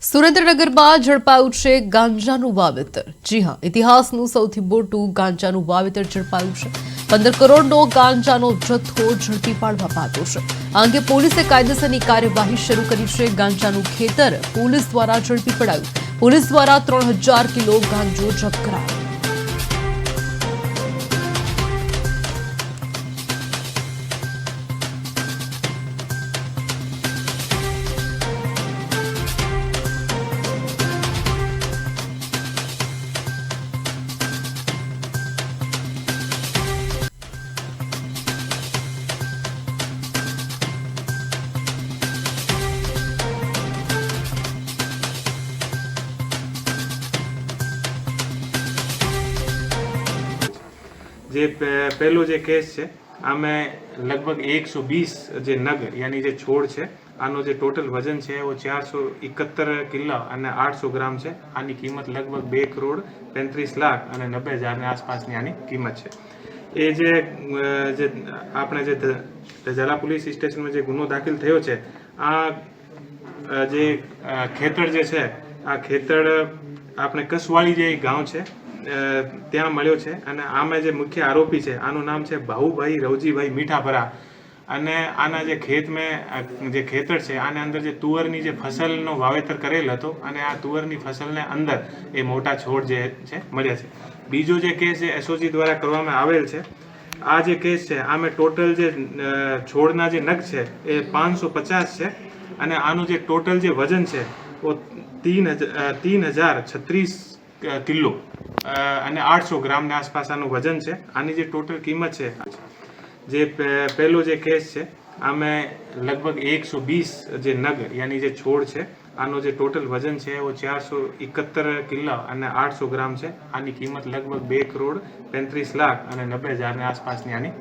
સુરેન્દ્રનગરમાં ઝડપાયું છે ગાંજાનું વાવેતર। જી હા, ઇતિહાસનું સૌથી મોટું ગાંજાનું વાવેતર ઝડપાયું છે। 15 કરોડનો ગાંજાનો જથ્થો ઝડપી પાડવામાં આવ્યો છે। આ અંગે પોલીસે કાયદેસરની કાર્યવાહી શરૂ કરી છે। ગાંજાનું ખેતર પોલીસ દ્વારા ઝડપી પડાયું। પોલીસ દ્વારા 3000 કિલો ગાંજો જપ્ત કરાયો। જે પહેલો જે કેસ છે આમાં લગભગ 120 જે નગ યાની જે છોડ છે આનો જે ટોટલ વજન છે वो 471 કિલો અને 800 ગ્રામ છે। આની કિંમત લગભગ 2 કરોડ 35 લાખ અને 90 હજારની આસપાસની આની કિંમત છે। એ જે આપણે જે ધજાલા પોલીસ સ્ટેશનમાં જે ગુનો દાખલ થયો છે આ જે ખેતર જે છે આ ખેતર આપણે કસવાળી જે ગામ છે ત્યાં મળ્યો છે અને આમાં જે મુખ્ય આરોપી છે આનું નામ છે ભાઉભાઈ રવજીભાઈ મીઠાપરા અને આના જે ખેતમાં જે ખેતર છે આના અંદર જે તુવરની જે ફસલનો વાવેતર કરેલ હતો અને આ તુવરની ફસલને અંદર એ મોટા છોડ જે છે મળ્યા છે। બીજો જે કેસ જે એસઓજી દ્વારા કરવામાં આવેલ છે આ જે કેસ છે આમાં ટોટલ જે છોડના જે નગ છે એ 550 છે અને આનું જે ટોટલ જે વજન છે वो 3036 કિલો અને 800 ગ્રામની આસપાસ આનું વજન છે। આની જે ટોટલ કિંમત છે જે પહેલો જે કેસ છે આમાં લગભગ 120 જે નગ યાની જે છોડ છે આનો જે ટોટલ વજન છે वो 471 કિલો અને 800 ગ્રામ છે। આની કિંમત લગભગ 2 કરોડ 35 લાખ અને 90 હજારની આસપાસની આની